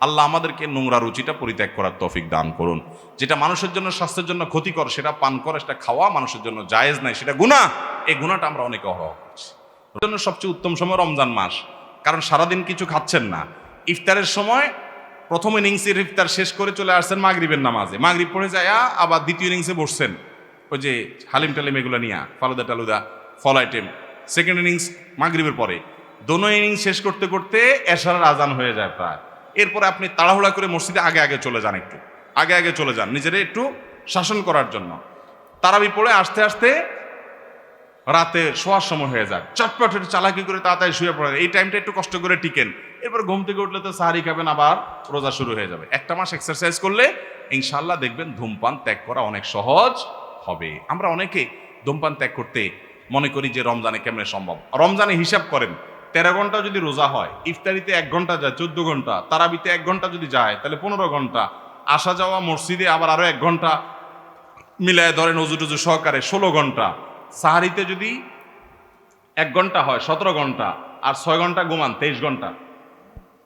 আল্লাহ আমাদেরকে নোংরা রুচিটা পরিত্যাগ করার তৌফিক দান করুন। যেটা মানুষের জন্য, স্বাস্থ্যের জন্য ক্ষতিকর, সেটা পান করা, সেটা খাওয়া মানুষের জন্য জায়েজ নাই, সেটা গুনাহ। এই গুনাহটা আমরা অনেকে অহরহ করছি। ওর জন্য সবচেয়ে উত্তম সময় রমজান মাস, কারণ সারাদিন কিছু খাচ্ছেন না। ইফতারের সময় প্রথম ইনিংসের ইফতার শেষ করে চলে আসছেন মাগরিবের নামাজে, মাগরিব পড়ে যায় আবার দ্বিতীয় ইনিংসে বসছেন ওই যে হালিম টালিম এগুলো নিয়ে, ফালুদা টালুদা, ফল আইটেম। সেকেন্ড ইনিংস মাগরিবের পরে, দোনো ইনিংস শেষ করতে করতে এশারের আজান হয়ে যায় প্রায়। এরপরে আপনি তাড়াহুড়া করে মসজিদে আগে আগে চলে যান, একটু আগে আগে চলে যান নিজেরা একটু শাসন করার জন্য। তারাবি পড়ে আসতে আসতে রাতে শোয়ার সময় হয়ে যায়, চটপট চালাকি করে তাড়াতাড়ি শুয়ে পড়েন। এই টাইমটা একটু কষ্ট করে টিকেন। এরপর ঘুম থেকে উঠলে তো সাহারি খাবেন, আবার রোজা শুরু হয়ে যাবে। একটা মাস এক্সারসাইজ করলে ইনশাল্লাহ দেখবেন ধূমপান ত্যাগ করা অনেক সহজ হবে। আমরা অনেকে ধূমপান ত্যাগ করতে মনে করি যে রমজানে কেমনে সম্ভব। রমজানে হিসাব করেন, 13 ঘন্টা যদি রোজা হয়, ইফতারিতে 1 ঘন্টা যায় 14 ঘন্টা, তারাবিতে 1 ঘন্টা যদি যায় তাহলে 15 ঘন্টা, আসা যাওয়া মসজিদে আবার আরো 1 ঘন্টা মিলায় ধরেন অজু টজু সহকারে 16 ঘন্টা, সাহারিতে যদি 1 ঘন্টা হয় 17 ঘন্টা, আর 6 ঘন্টা ঘুমান 23 ঘন্টা,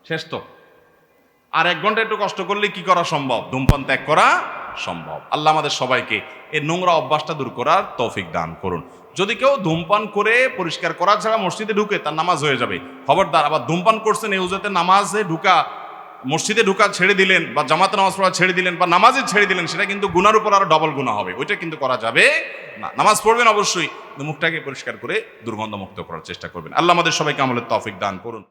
শেষ তো। আর 1 ঘন্টা একটু কষ্ট করলে কি করা সম্ভব? ধূমপান ত্যাগ করা সম্ভব। আল্লাহ আমাদের সবাইকে এই নোংরা অভ্যাসটা দূর করার তৌফিক দান করুন। যদি কেউ ধূমপান করে পরিষ্কার করা ছাড়া মসজিদে ঢুকে, তার নামাজ হয়ে যাবে, খবরদার। আবার ধূমপান করছেন এই উজুতে নামাজে ঢুকা, মসজিদে ঢুকা ছেড়ে দিলেন, বা জামাতে নামাজ পড়া ছেড়ে দিলেন, বা নামাজে ছেড়ে দিলেন, সেটা কিন্তু গুনার উপর আরো ডবল গুনাহ হবে। ওইটা কিন্তু করা যাবে না। নামাজ পড়বেন অবশ্যই, মুখটাকে পরিষ্কার করে দুর্গন্ধ মুক্ত করার চেষ্টা করবেন। আল্লাহ আমাদের সবাইকে আমলের তৌফিক দান করুন।